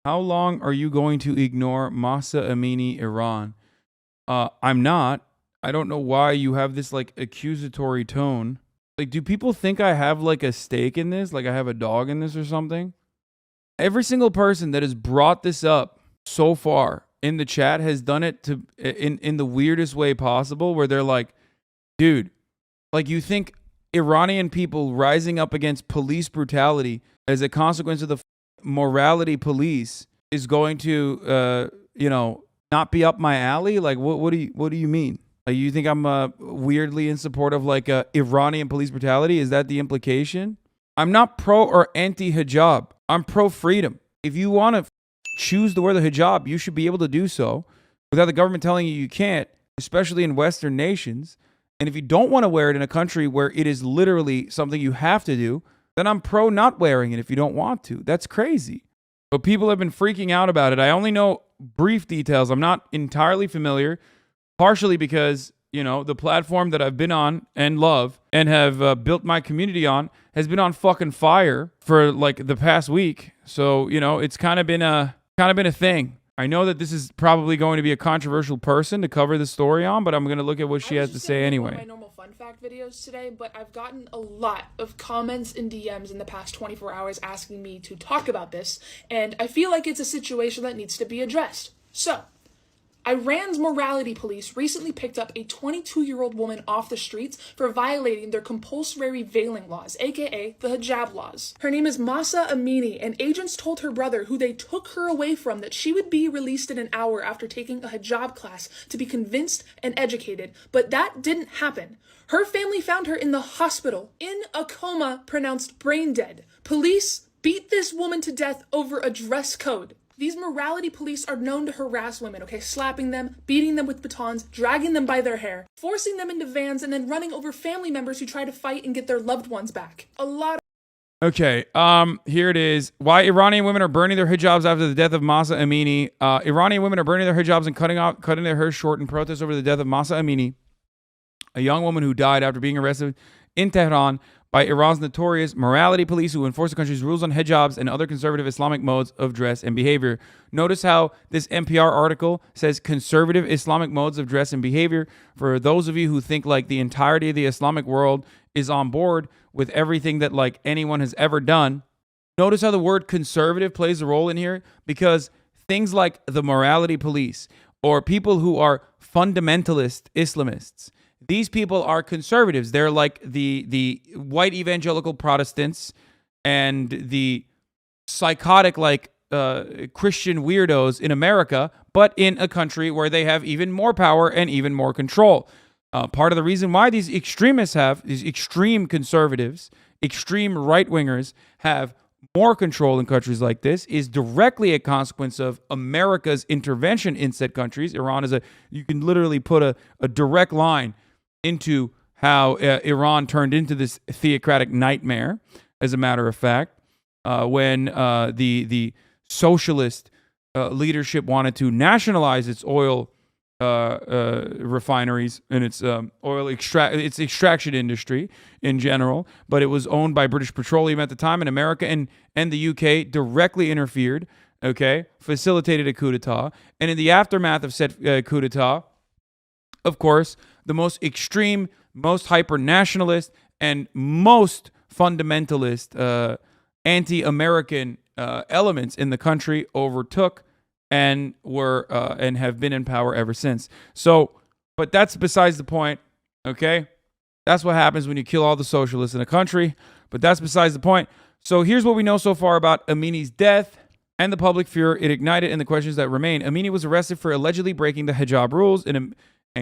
How long are you going to ignore Mahsa Amini, Iran? I'm not. I don't know why you have this like accusatory tone. Like, do people think I have like a stake in this? Like I have a dog in this or something? Every single person that has brought this up so far in the chat has done it to in the weirdest way possible, where they're like, dude, like you think Iranian people rising up against police brutality as a consequence of the morality police is going to not be up my alley? Like what do you mean? Like, you think I'm weirdly in support of like Iranian police brutality? Is that the implication? I'm not pro or anti hijab. I'm pro freedom. If you want to choose to wear the hijab, you should be able to do so without the government telling you you can't, especially in Western nations. And if you don't want to wear it in a country where it is literally something you have to do, then I'm pro not wearing it if you don't want to. That's crazy. But people have been freaking out about it. I only know brief details. I'm not entirely familiar, partially because, the platform that I've been on and love and have built my community on has been on fucking fire for like the past week. So, it's kind of been a thing. I know that this is probably going to be a controversial person to cover the story on, but I'm going to look at what she has to say anyway. My normal fun fact videos today, but I've gotten a lot of comments and DMs in the past 24 hours asking me to talk about this, and I feel like it's a situation that needs to be addressed. So, Iran's morality police recently picked up a 22-year-old woman off the streets for violating their compulsory veiling laws, aka the hijab laws. Her name is Mahsa Amini, and agents told her brother, who they took her away from, that she would be released in an hour after taking a hijab class to be convinced and educated, but that didn't happen. Her family found her in the hospital, in a coma, pronounced brain dead. Police beat this woman to death over a dress code. These morality police are known to harass women, okay? Slapping them, beating them with batons, dragging them by their hair, forcing them into vans, and then running over family members who try to fight and get their loved ones back. Okay, here it is. Why Iranian women are burning their hijabs after the death of Mahsa Amini. Iranian women are burning their hijabs and cutting their hair short in protest over the death of Mahsa Amini, a young woman who died after being arrested in Tehran by Iran's notorious morality police who enforce the country's rules on hijabs and other conservative Islamic modes of dress and behavior. Notice how this NPR article says conservative Islamic modes of dress and behavior. For those of you who think like the entirety of the Islamic world is on board with everything that like anyone has ever done, notice how the word conservative plays a role in here, because things like the morality police or people who are fundamentalist Islamists, these people are conservatives. They're like the white evangelical Protestants and the psychotic like Christian weirdos in America, but in a country where they have even more power and even more control. Part of the reason why these extremists have, these extreme conservatives, extreme right-wingers have more control in countries like this is directly a consequence of America's intervention in said countries. Iran is you can literally put a direct line into how Iran turned into this theocratic nightmare, as a matter of fact, when the socialist leadership wanted to nationalize its oil refineries and its its extraction industry in general, but it was owned by British Petroleum at the time, and America and the UK directly interfered, okay, facilitated a coup d'etat, and in the aftermath of said coup d'etat, of course, the most extreme, most hyper-nationalist, and most fundamentalist anti-American elements in the country overtook and were and have been in power ever since. So, but that's besides the point, okay? That's what happens when you kill all the socialists in a country, but that's besides the point. So here's what we know so far about Amini's death and the public fear it ignited and the questions that remain. Amini was arrested for allegedly breaking the hijab rules in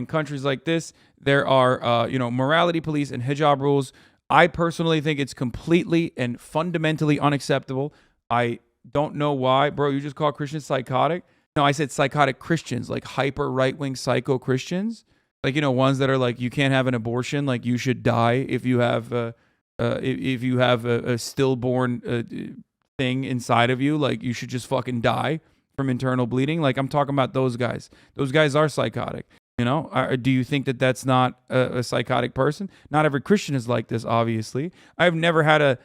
countries like this. There are, morality police and hijab rules. I personally think it's completely and fundamentally unacceptable. I don't know why. Bro, you just call Christians psychotic? No, I said psychotic Christians, like hyper right-wing psycho Christians. Like, ones that are like, you can't have an abortion. Like, you should die if you have a stillborn thing inside of you. Like, you should just fucking die from internal bleeding. Like, I'm talking about those guys. Those guys are psychotic. Do you think that that's not a psychotic person? Not every Christian is like this, obviously. I've never had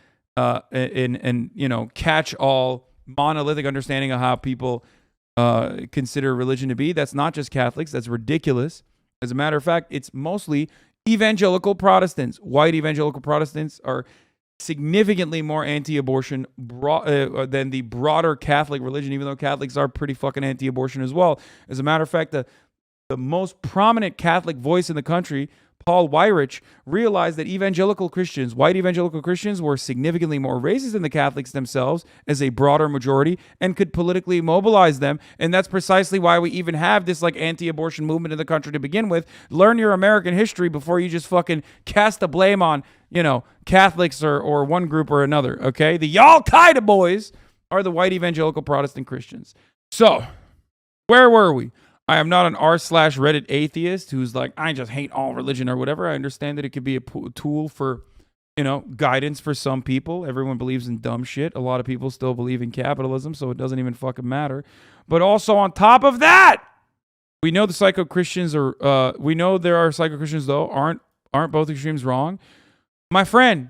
catch-all monolithic understanding of how people consider religion to be. That's not just Catholics. That's ridiculous. As a matter of fact, it's mostly evangelical Protestants. White evangelical Protestants are significantly more anti-abortion than the broader Catholic religion, even though Catholics are pretty fucking anti-abortion as well. As a matter of fact, the most prominent Catholic voice in the country, Paul Weyrich, realized that white evangelical Christians, were significantly more racist than the Catholics themselves as a broader majority and could politically mobilize them. And that's precisely why we even have this like anti-abortion movement in the country to begin with. Learn your American history before you just fucking cast the blame on, Catholics or one group or another, okay? The Al-Qaeda boys are the white evangelical Protestant Christians. So, where were we? I am not an r/Reddit atheist who's like, I just hate all religion or whatever. I understand that it could be a tool for, guidance for some people. Everyone believes in dumb shit. A lot of people still believe in capitalism, so it doesn't even fucking matter. But also on top of that, we know the psycho-Christians we know there are psycho-Christians though. Aren't both extremes wrong? My friend,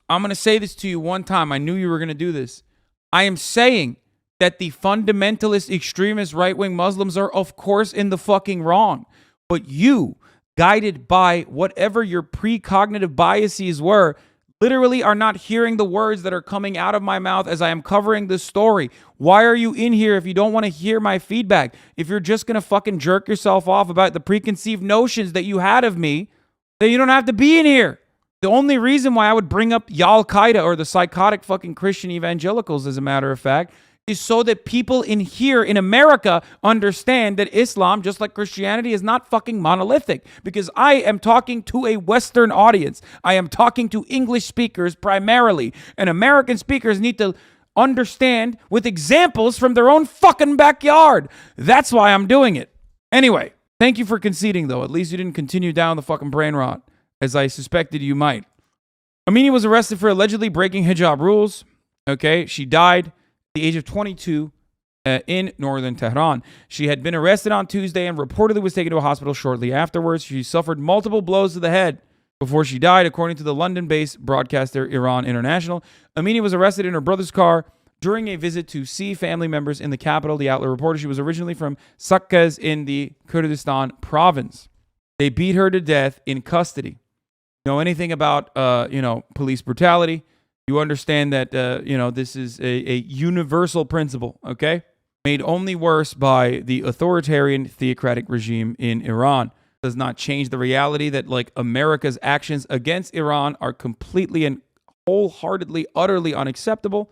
I'm going to say this to you one time. I knew you were going to do this. I am saying that the fundamentalist, extremist, right-wing Muslims are, of course, in the fucking wrong. But you, guided by whatever your precognitive biases were, literally are not hearing the words that are coming out of my mouth as I am covering this story. Why are you in here if you don't want to hear my feedback? If you're just going to fucking jerk yourself off about the preconceived notions that you had of me, then you don't have to be in here. The only reason why I would bring up Al-Qaeda or the psychotic fucking Christian evangelicals, as a matter of fact, is so that people in here in America understand that Islam, just like Christianity, is not fucking monolithic. Because I am talking to a Western audience. I am talking to English speakers primarily. And American speakers need to understand with examples from their own fucking backyard. That's why I'm doing it. Anyway, thank you for conceding, though. At least you didn't continue down the fucking brain rot, as I suspected you might. Amini was arrested for allegedly breaking hijab rules. Okay, she died the age of 22 in northern Tehran. She had been arrested on Tuesday and reportedly was taken to a hospital shortly afterwards. She suffered multiple blows to the head before she died, according to the London-based broadcaster Iran International. Amini was arrested in her brother's car during a visit to see family members in the capital. The outlet reported she was originally from Saqqez in the Kurdistan province. They beat her to death in custody. Know anything about police brutality? You understand that, this is a universal principle, okay? Made only worse by the authoritarian theocratic regime in Iran. Does not change the reality that, America's actions against Iran are completely and wholeheartedly, utterly unacceptable.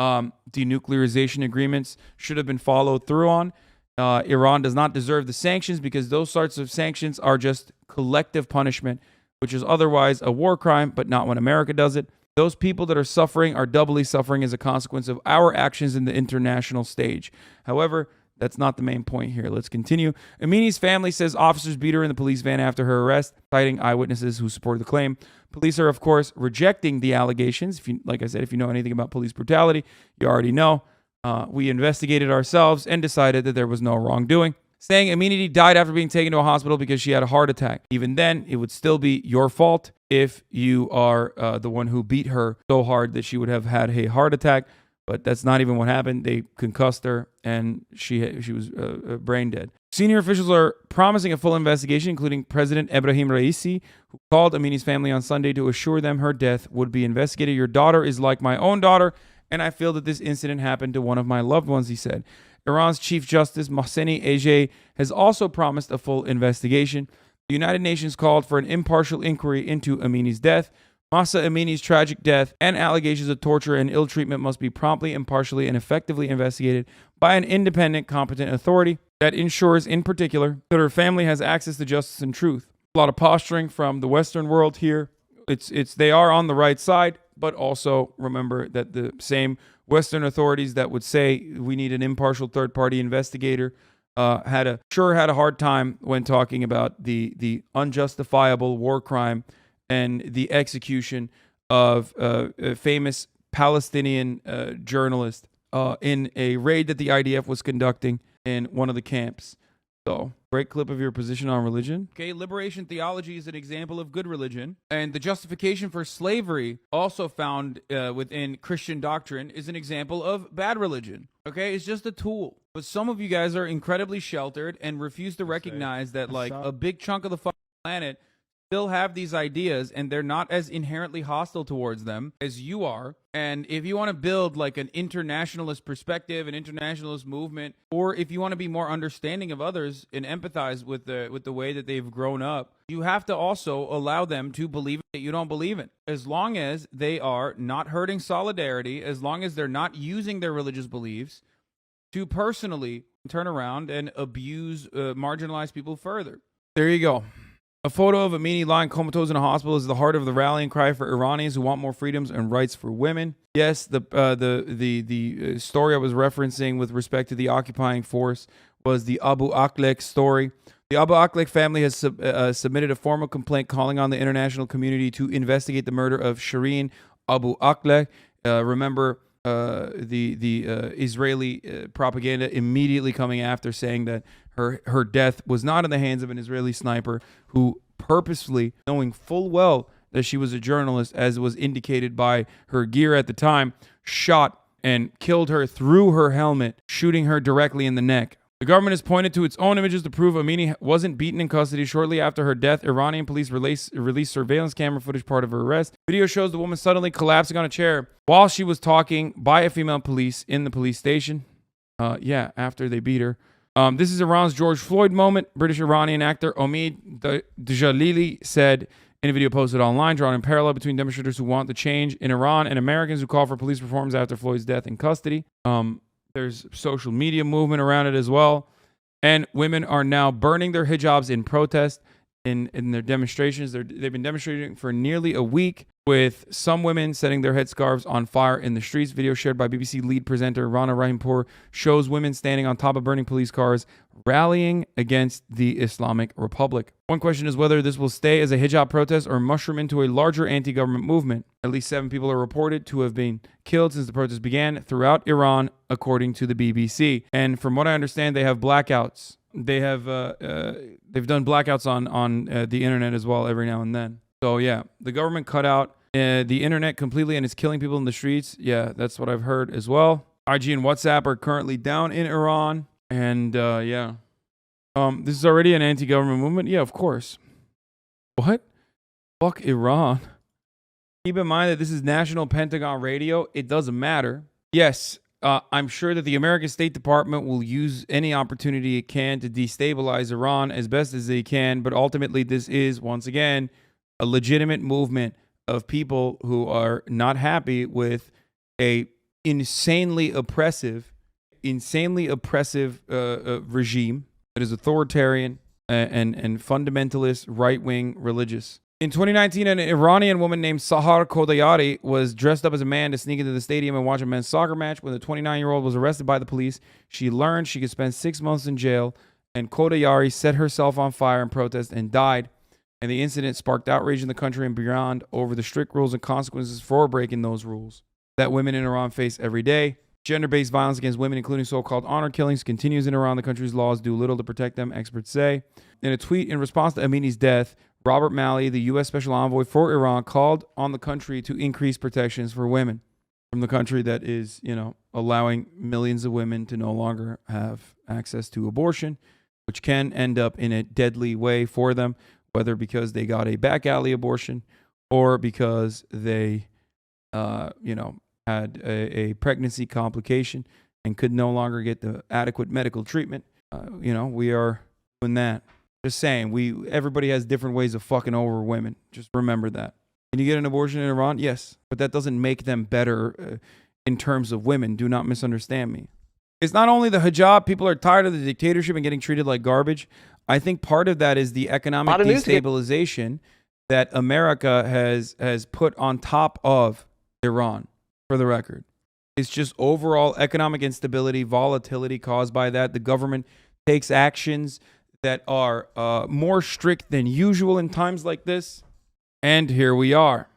Denuclearization agreements should have been followed through on. Iran does not deserve the sanctions because those sorts of sanctions are just collective punishment, which is otherwise a war crime, but not when America does it. Those people that are suffering are doubly suffering as a consequence of our actions in the international stage. However, that's not the main point here. Let's continue. Amini's family says officers beat her in the police van after her arrest, citing eyewitnesses who supported the claim. Police are, of course, rejecting the allegations. Like I said, if you know anything about police brutality, you already know. We investigated ourselves and decided that there was no wrongdoing, saying Amini died after being taken to a hospital because she had a heart attack. Even then, it would still be your fault if you are the one who beat her so hard that she would have had a heart attack. But that's not even what happened. They concussed her, and she was brain dead. Senior officials are promising a full investigation, including President Ebrahim Raisi, who called Amini's family on Sunday to assure them her death would be investigated. Your daughter is like my own daughter, and I feel that this incident happened to one of my loved ones, he said. Iran's Chief Justice Mohseni Ejei has also promised a full investigation. The United Nations called for an impartial inquiry into Amini's death. Mahsa Amini's tragic death and allegations of torture and ill treatment must be promptly, impartially, and effectively investigated by an independent, competent authority that ensures, in particular, that her family has access to justice and truth. A lot of posturing from the Western world here. They are on the right side, but also remember that the same Western authorities that would say we need an impartial third-party investigator had a hard time when talking about the unjustifiable war crime and the execution of a famous Palestinian journalist in a raid that the IDF was conducting in one of the camps. So, great clip of your position on religion. Okay, liberation theology is an example of good religion. And the justification for slavery, also found within Christian doctrine, is an example of bad religion. Okay, it's just a tool. But some of you guys are incredibly sheltered and refuse to recognize that, like, a big chunk of the fucking planet still have these ideas, and they're not as inherently hostile towards them as you are. And if you want to build like an internationalist perspective, an internationalist movement, or if you want to be more understanding of others and empathize with the way that they've grown up, you have to also allow them to believe that you don't believe in. As long as they are not hurting solidarity, as long as they're not using their religious beliefs to personally turn around and abuse marginalized people further. There you go. A photo of Amini lying comatose in a hospital is the heart of the rallying cry for Iranians who want more freedoms and rights for women. Yes, the story I was referencing with respect to the occupying force was the Abu Akleh story. The Abu Akleh family has submitted a formal complaint calling on the international community to investigate the murder of Shireen Abu Akleh. Remember, the Israeli propaganda immediately coming after, saying that her death was not in the hands of an Israeli sniper who purposefully, knowing full well that she was a journalist, as was indicated by her gear at the time, shot and killed her through her helmet, shooting her directly in the neck. The government has pointed to its own images to prove Amini wasn't beaten in custody. Shortly after her death, Iranian police released surveillance camera footage part of her arrest. Video shows the woman suddenly collapsing on a chair while she was talking by a female police in the police station. After they beat her. This is Iran's George Floyd moment. British Iranian actor Omid Djalili said in a video posted online, drawing a parallel between demonstrators who want the change in Iran and Americans who call for police reforms after Floyd's death in custody. There's social media movement around it as well. And women are now burning their hijabs in protest in their demonstrations. They've been demonstrating for nearly a week, with some women setting their headscarves on fire in the streets. Video shared by BBC lead presenter Rana Rahimpour shows women standing on top of burning police cars, rallying against the Islamic Republic. One question is whether this will stay as a hijab protest or mushroom into a larger anti-government movement. At least 7 people are reported to have been killed since the protest began throughout Iran, according to the BBC. And from what I understand, they have blackouts. They've done blackouts on the internet as well every now and then. So yeah, the government cut out the internet completely and is killing people in the streets. Yeah, that's what I've heard as well. IG and WhatsApp are currently down in Iran. And this is already an anti-government movement. Yeah, of course. What? Fuck Iran. Keep in mind that this is National Pentagon Radio. It doesn't matter. Yes, I'm sure that the American State Department will use any opportunity it can to destabilize Iran as best as they can. But ultimately, this is, once again, a legitimate movement of people who are not happy with a insanely oppressive regime that is authoritarian and fundamentalist, right-wing religious. In 2019, an Iranian woman named Sahar Kodayari was dressed up as a man to sneak into the stadium and watch a men's soccer match. When the 29-year-old was arrested by the police, she learned she could spend 6 months in jail, and Kodayari set herself on fire in protest and died. And the incident sparked outrage in the country and beyond over the strict rules and consequences for breaking those rules that women in Iran face every day. Gender-based violence against women, including so-called honor killings, continues in Iran. The country's laws do little to protect them, experts say. In a tweet in response to Amini's death, Robert Malley, the U.S. Special Envoy for Iran, called on the country to increase protections for women from the country that is, allowing millions of women to no longer have access to abortion, which can end up in a deadly way for them, whether because they got a back alley abortion or because they, had a pregnancy complication and could no longer get the adequate medical treatment. We are doing that. Just saying, everybody has different ways of fucking over women. Just remember that. Can you get an abortion in Iran? Yes, but that doesn't make them better in terms of women. Do not misunderstand me. It's not only the hijab. People are tired of the dictatorship and getting treated like garbage. I think part of that is the economic destabilization that America has put on top of Iran, for the record. It's just overall economic instability, volatility caused by that. The government takes actions that are more strict than usual in times like this. And here we are.